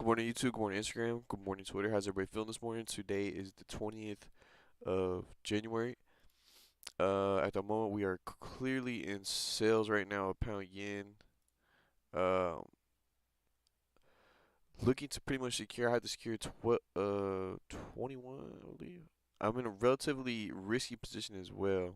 Good morning, YouTube. Good morning, Instagram. Good morning, Twitter. How's everybody feeling this morning? Today is the 20th of January. At the moment, we are clearly in sales right now of pound yen. Um, Looking to pretty much secure. I had to secure 21, I believe. I'm in a relatively risky position as well.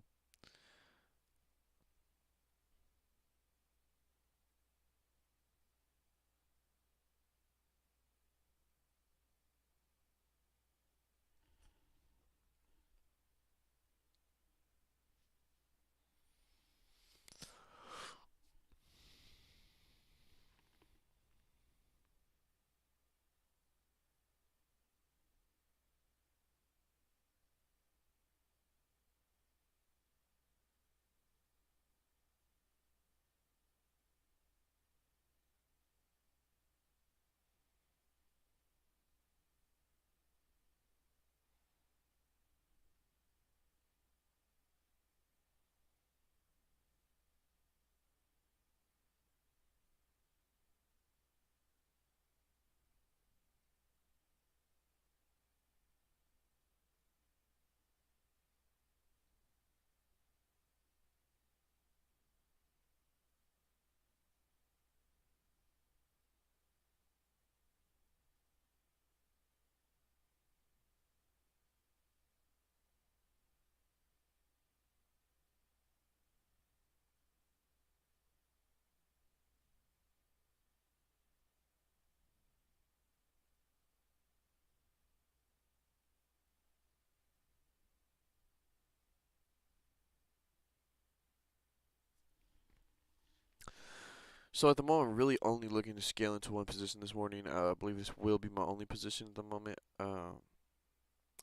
So at the moment, I'm really only looking to scale into one position this morning. I believe this will be my only position at the moment. I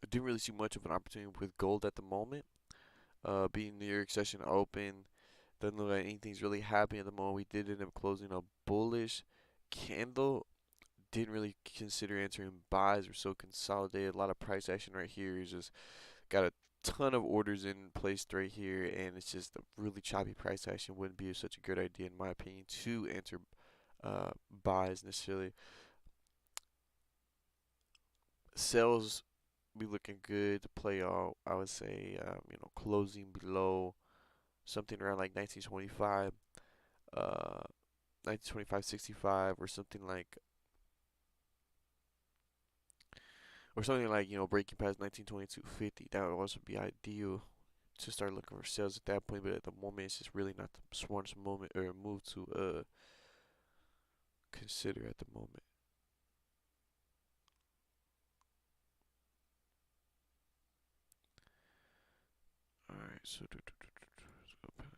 didn't really see much of an opportunity with gold at the moment. Being New York session open, doesn't look like anything's really happening at the moment. We did end up closing a bullish candle. Didn't really consider entering buys. We're so consolidated. A lot of price action right here. Is just got a ton of orders in placed right here, and it's just a really choppy price action. Wouldn't be such a good idea, in my opinion, to enter buys necessarily. Sales be looking good to play out. I would say, closing below something around like 1925, 1925.65, or something like breaking past 1922.50. That would also be ideal to start looking for sales at that point. But at the moment, it's just really not the smartest moment or move to consider at the moment. All right, so let's go back.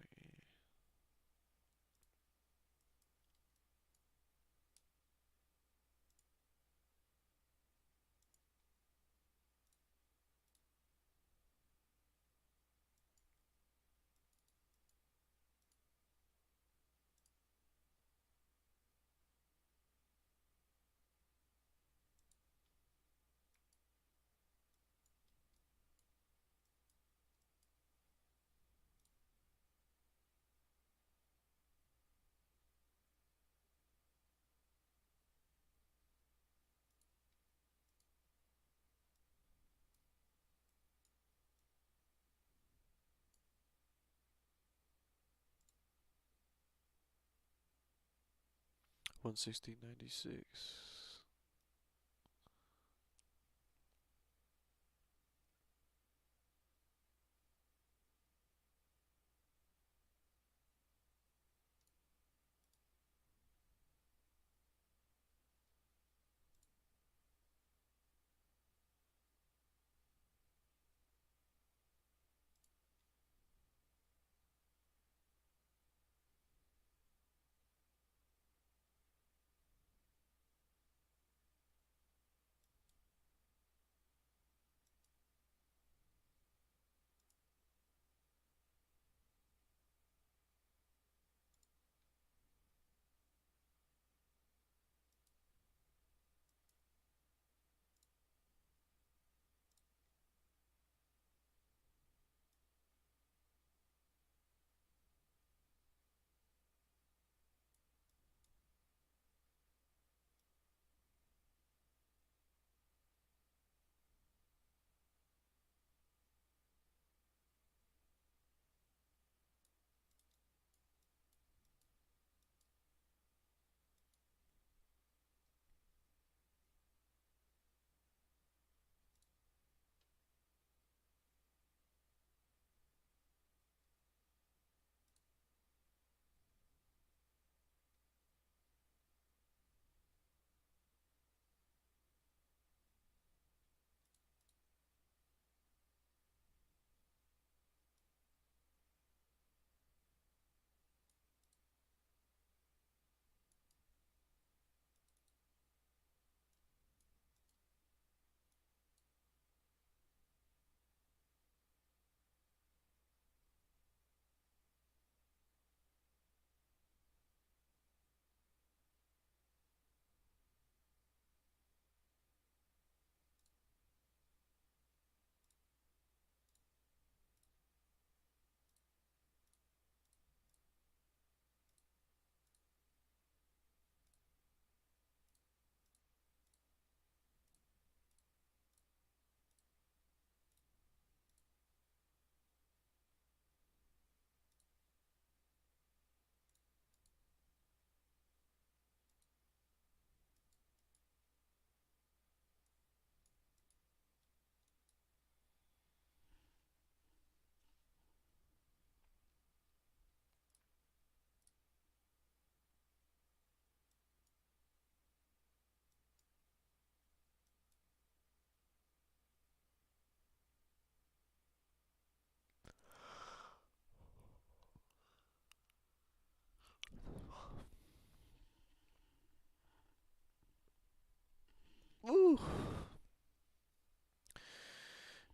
160.96.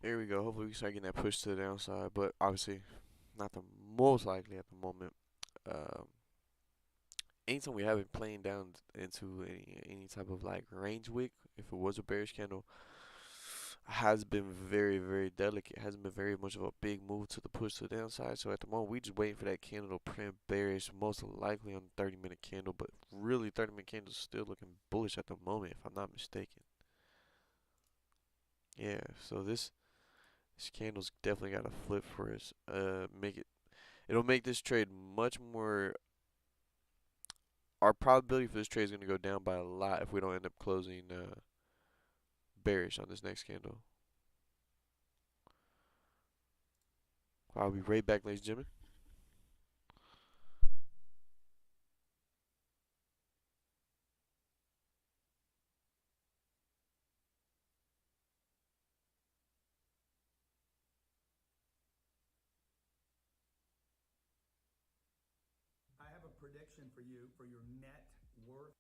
Here we go. Hopefully we start getting that push to the downside, but obviously not the most likely at the moment. Um, Anytime we have it playing down into any type of like range wick, if it was a bearish candle, has been very delicate. It hasn't been very much of a big move to the push to the downside. So at the moment, we just waiting for that candle to print bearish, most likely on the 30-minute candle. But really, 30-minute candle is still looking bullish at the moment, if I'm not mistaken. Yeah. So this candle's definitely got a flip for us. It'll make this trade much more. Our probability for this trade is gonna go down by a lot if we don't end up closing bearish on this next candle. I'll be right back, ladies and gentlemen. I have a prediction for you for your net worth.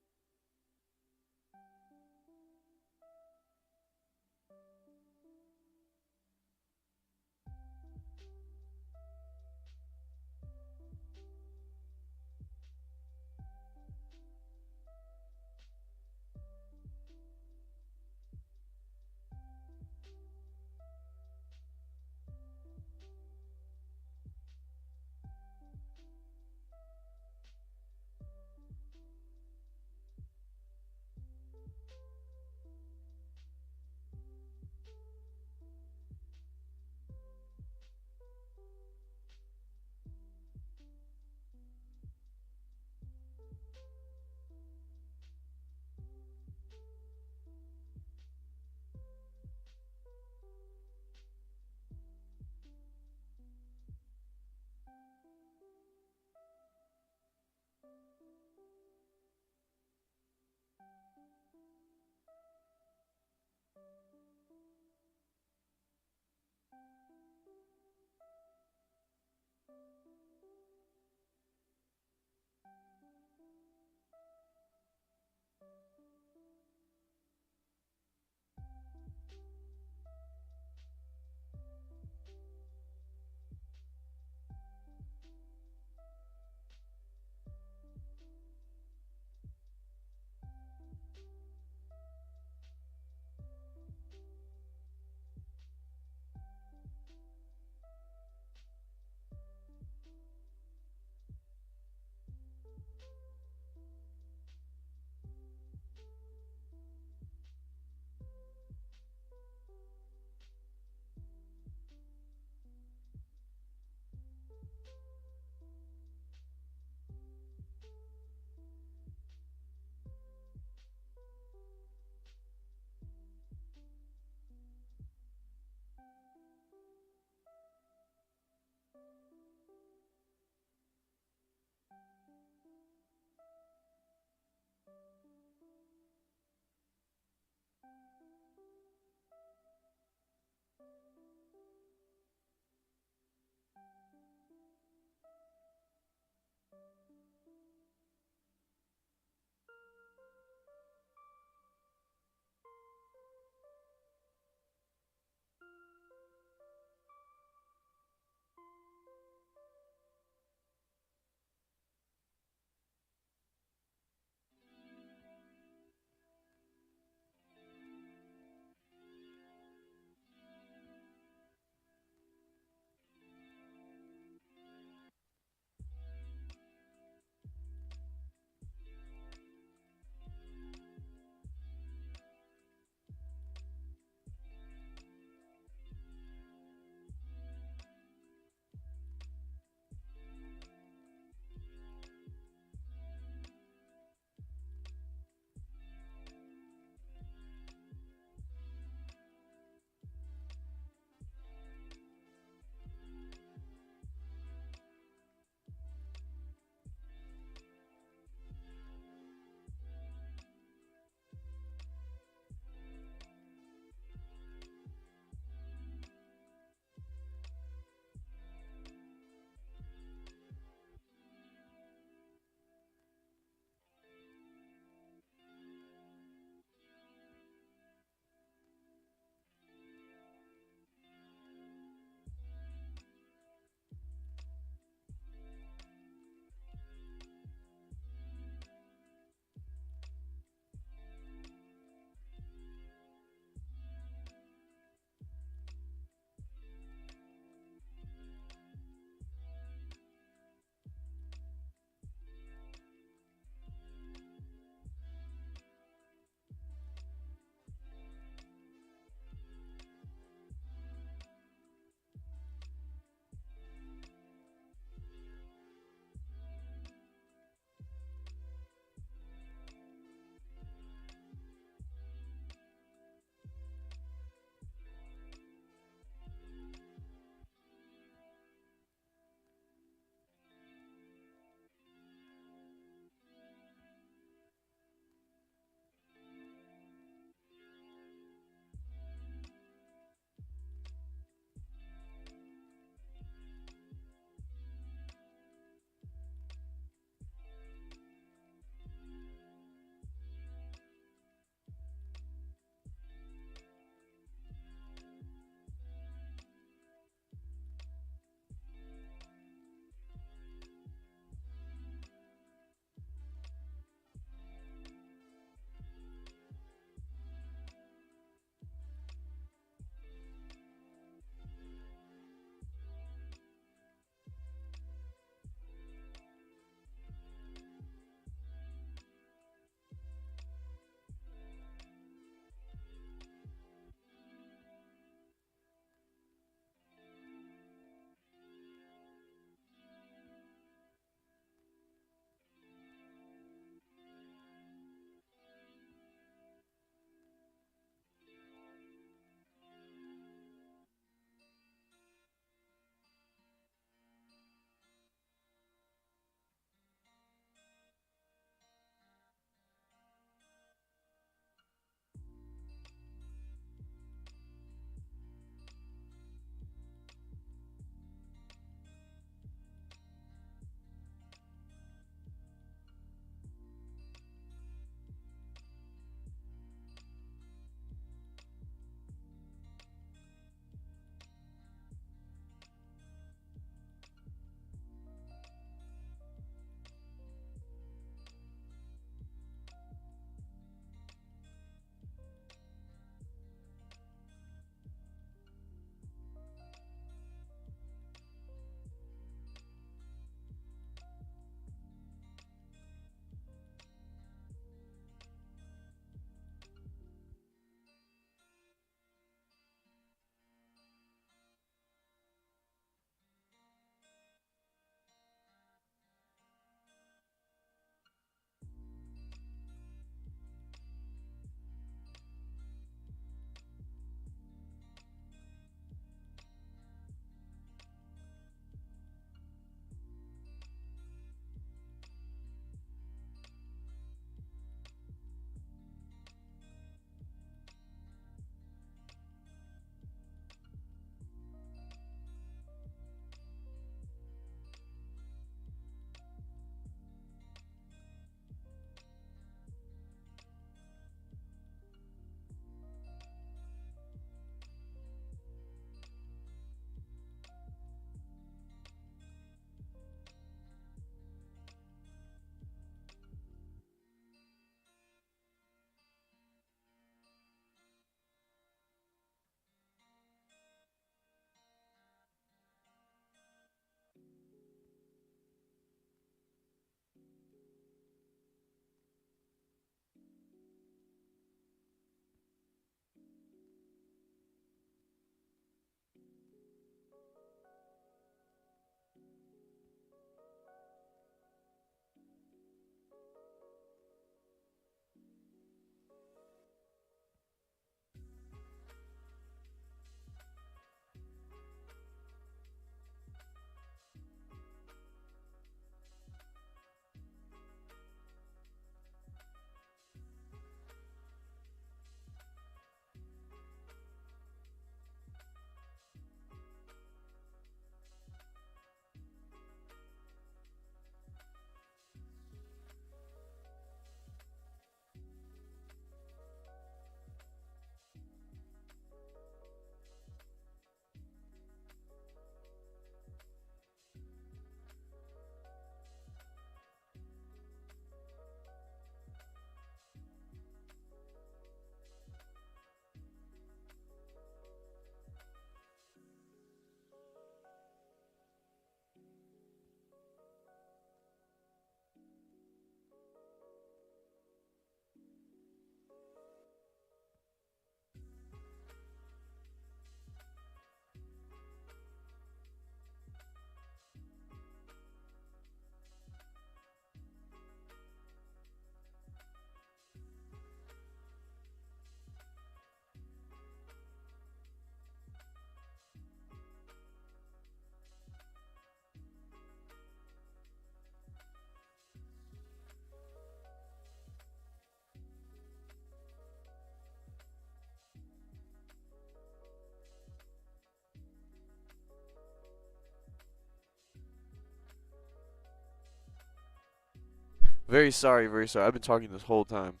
Very sorry, very sorry. I've been talking this whole time.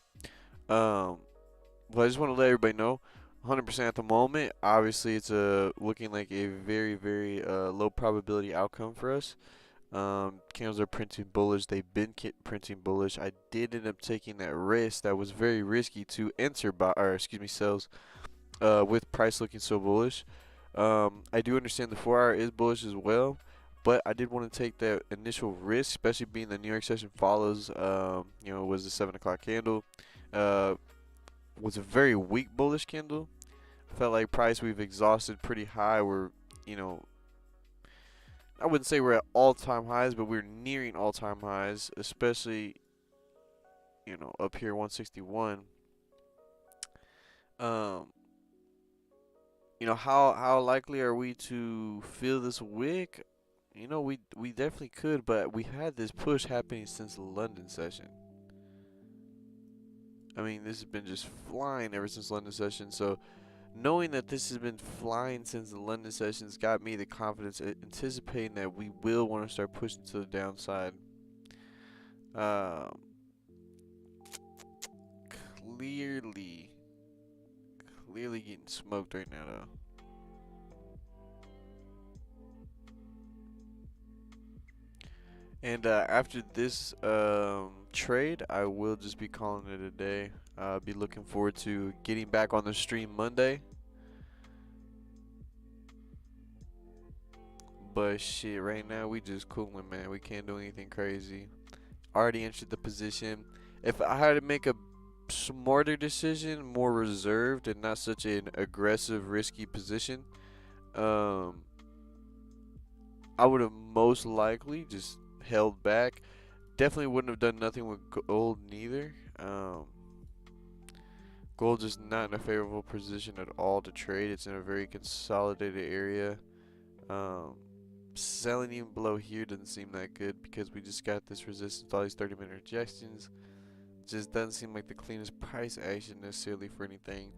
Um, but I just want to let everybody know, 100% at the moment. Obviously, it's looking like a very, very low probability outcome for us. Candles are printing bullish. They've been printing bullish. I did end up taking that risk. That was very risky to enter sales. With price looking so bullish. I do understand the 4 hour is bullish as well, but I did want to take that initial risk, especially being the New York session follows. Was the 7 o'clock candle. Uh, was a very weak bullish candle. Felt like price we've exhausted pretty high. We're, you know, I wouldn't say we're at all-time highs, but we're nearing all-time highs, especially, up here 161. Um, how likely are we to feel this wick? We definitely could, but we had this push happening since the London session. I mean, this has been just flying ever since London session. So knowing that this has been flying since the London sessions got me the confidence, anticipating that we will want to start pushing to the downside. Um, clearly, clearly getting smoked right now, though. And after this trade, I will just be calling it a day. Be looking forward to getting back on the stream Monday. But shit, right now we just cooling, man. We can't do anything crazy. Already entered the position. If I had to make a smarter decision, more reserved and not such an aggressive, risky position, um, I would have most likely just held back. Definitely wouldn't have done nothing with gold neither. Gold is not in a favorable position at all to trade. It's in a very consolidated area. Um, Selling even below here doesn't seem that good because we just got this resistance, all these 30-minute rejections. Just doesn't seem like the cleanest price action necessarily for anything.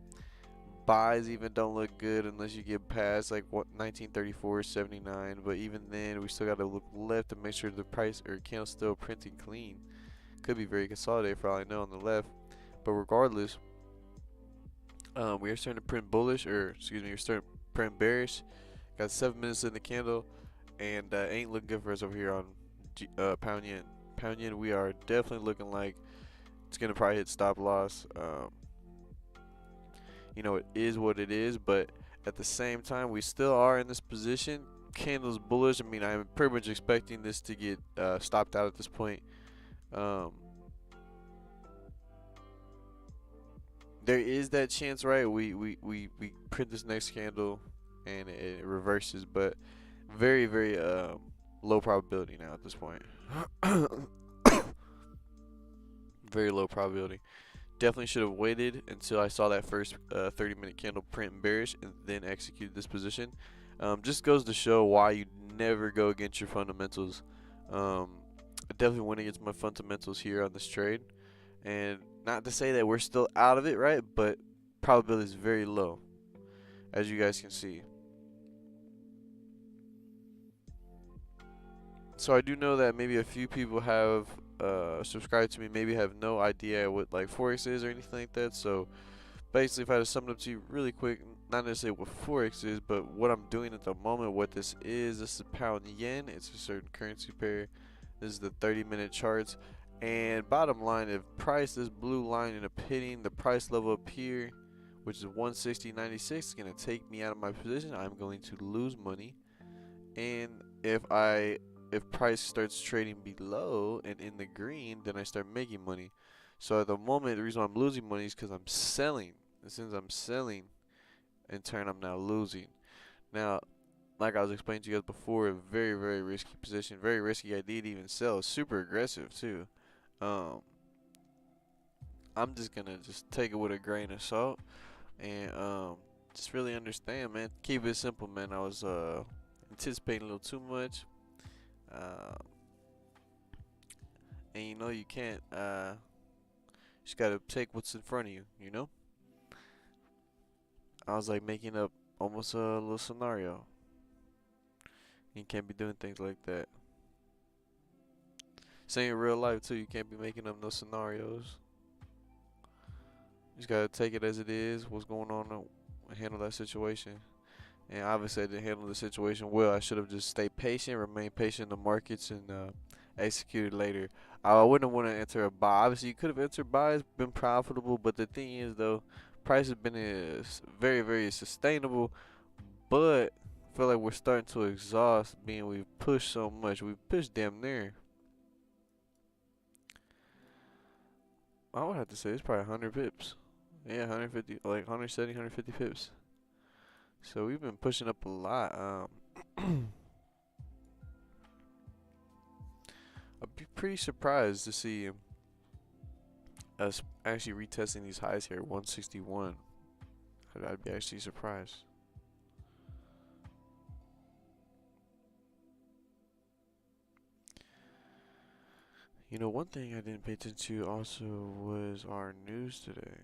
Buys even don't look good unless you get past like 1934.79. But even then, we still got to look left to make sure the price or candle's still printing clean. Could be very consolidated for all I know on the left. But regardless, we are starting to print bullish, or excuse me, we're starting to print bearish. Got 7 minutes in the candle, and ain't looking good for us over here on pound yen. Pound yen, we are definitely looking like it's gonna probably hit stop loss. It is what it is, but at the same time, we still are in this position. Candles bullish. I mean, I'm pretty much expecting this to get stopped out at this point. Um, there is that chance, right? We print this next candle and it reverses, but very, very low probability now at this point. Very low probability. Definitely should have waited until I saw that first 30-minute candle print bearish and then executed this position. Just goes to show why you never go against your fundamentals. I definitely went against my fundamentals here on this trade. And not to say that we're still out of it, right? But probability is very low, as you guys can see. So I do know that maybe a few people have subscribed to me, maybe have no idea what like Forex is or anything like that. So basically, if I had to sum it up to you really quick, not necessarily what Forex is, but what I'm doing at the moment, what this is pound yen. It's a certain currency pair. This is the 30-minute charts. And bottom line, if price, this blue line end up hitting the price level up here, which is 160.96, is going to take me out of my position. I'm going to lose money. And if price starts trading below and in the green, then I start making money. So at the moment, the reason why I'm losing money is because I'm selling. As soon as I'm selling, in turn, I'm now losing. Now, like I was explaining to you guys before, a very, very risky position. Very risky idea to even sell. Super aggressive, too. I'm just going to just take it with a grain of salt. And just really understand, man. Keep it simple, man. I was anticipating a little too much. And you can't just gotta take what's in front of you. I was like making up almost a little scenario. You can't be doing things like that. This ain't real life too. You can't be making up no scenarios. You just gotta take it as it is. What's going on? Handle that situation. And obviously, I didn't handle the situation well. I should have just stayed patient, remained patient in the markets, and executed later. I wouldn't want to enter a buy. Obviously, you could have entered buys, been profitable. But the thing is, though, price has been very, very sustainable. But I feel like we're starting to exhaust, being we've pushed so much. We've pushed damn near. I would have to say it's probably 100 pips. Yeah, 150, like 170, 150 pips. So we've been pushing up a lot. I'd be pretty surprised to see us actually retesting these highs here, 161. I'd be actually surprised. You know, one thing I didn't pay attention to also was our news today.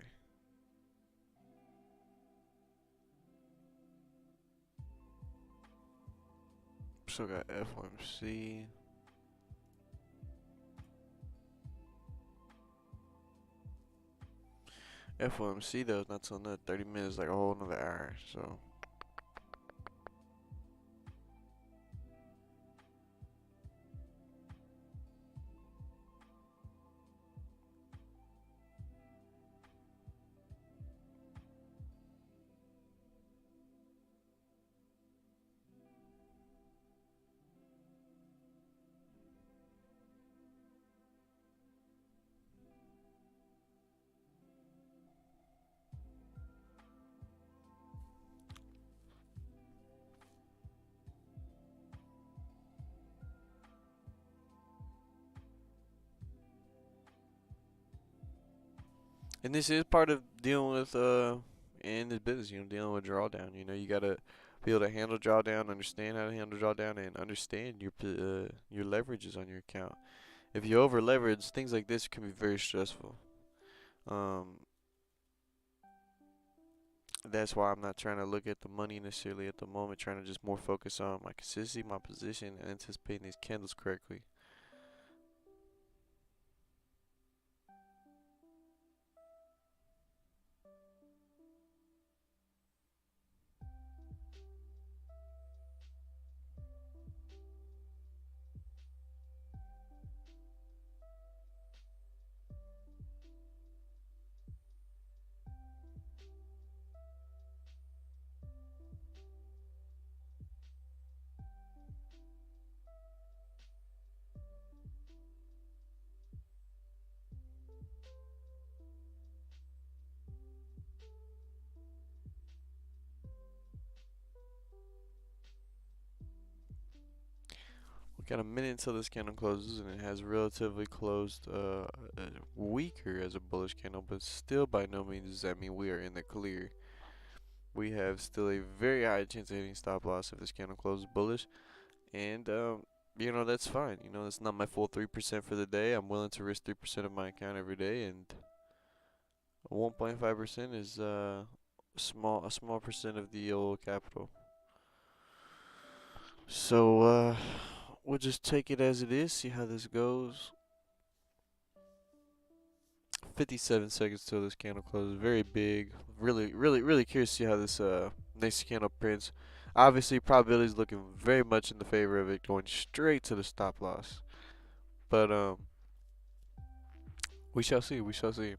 Still got FOMC. FOMC though, not till another 30 minutes, like a whole another hour. So and this is part of dealing with in this business, dealing with drawdown. You gotta be able to handle drawdown, understand how to handle drawdown, and understand your leverages on your account. If you over leverage, things like this can be very stressful. Um, that's why I'm not trying to look at the money necessarily at the moment. Trying to just more focus on my consistency, my position, and anticipating these candles correctly. We got a minute until this candle closes, and it has relatively closed weaker as a bullish candle, but still by no means does that mean we are in the clear. We have still a very high chance of hitting stop loss if this candle closes bullish, and that's fine. That's not my full 3% for the day. I'm willing to risk 3% of my account every day, and 1.5% is a small percent of the old capital. So we'll just take it as it is, see how this goes. 57 seconds till this candle closes. Very big. Really, really, really curious to see how this next candle prints. Obviously, probability is looking very much in the favor of it going straight to the stop loss. But we shall see. We shall see.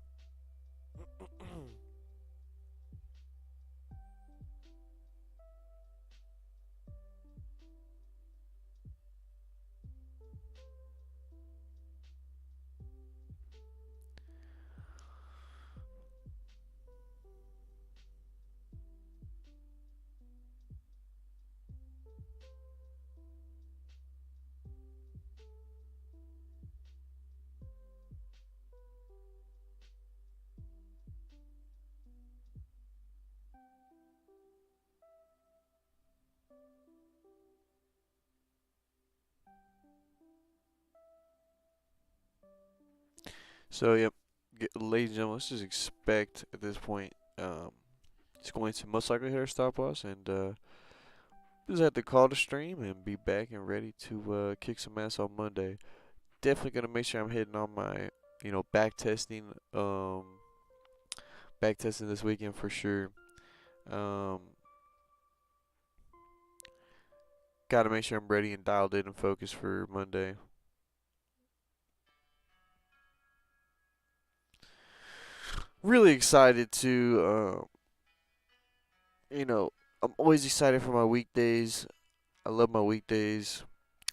So yep, ladies and gentlemen, let's just expect at this point, it's going to most likely hit our stop loss, and just have to call the stream and be back and ready to kick some ass on Monday. definitely gonna make sure I'm hitting on my, back testing, this weekend for sure. Um, Gotta make sure I'm ready and dialed in and focused for Monday. Really excited to, you know, I'm always excited for my weekdays. I love my weekdays.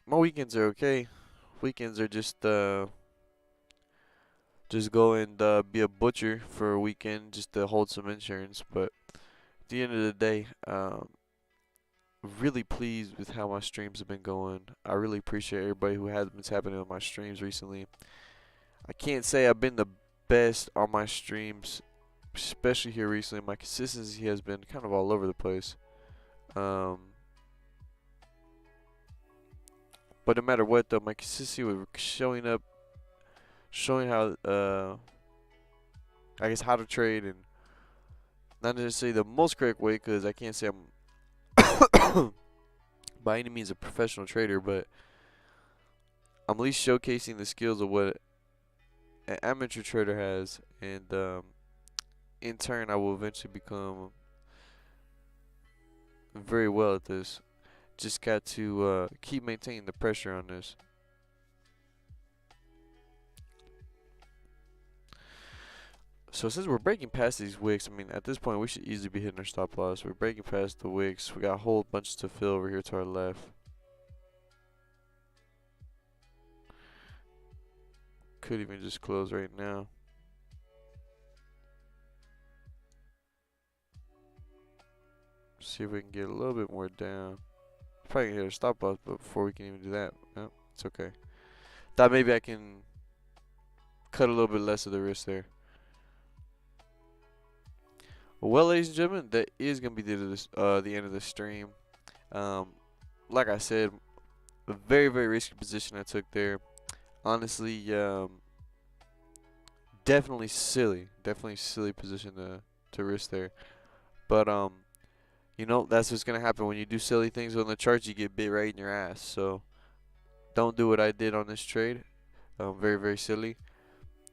My weekends are okay. Weekends are just go and be a butcher for a weekend just to hold some insurance. But at the end of the day, really pleased with how my streams have been going. I really appreciate everybody who has been tapping in on my streams recently. I can't say I've been the best on my streams, especially here recently. My consistency has been kind of all over the place. Um, but no matter what, though, my consistency with showing up, showing how, I guess, how to trade, and not necessarily the most correct way, because I can't say I'm by any means a professional trader, but I'm at least showcasing the skills of what an amateur trader has, and in turn, I will eventually become very well at this. Just got to keep maintaining the pressure on this. So since we're breaking past these wicks, I mean, at this point, we should easily be hitting our stop loss. We're breaking past the wicks. We got a whole bunch to fill over here to our left. Could even just close right now. See if we can get a little bit more down. Probably gonna hit our stop loss, but before we can even do that, no, it's okay. Thought maybe I can cut a little bit less of the risk there. Well, ladies and gentlemen, that is gonna be the end of the stream. Um, like I said, a very very risky position I took there. Honestly, definitely silly position to risk there. But that's what's gonna happen when you do silly things on the charts. You get bit right in your ass. So don't do what I did on this trade. Very very silly.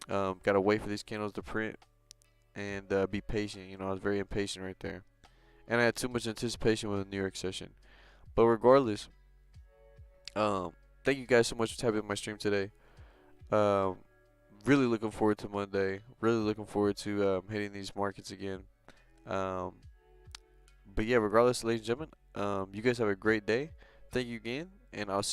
Gotta wait for these candles to print and be patient. I was very impatient right there, and I had too much anticipation with the New York session. But regardless, um, thank you guys so much for tapping in my stream today. Um, really looking forward to Monday. Really looking forward to hitting these markets again. Um, but yeah, regardless, ladies and gentlemen, you guys have a great day. Thank you again, and I'll see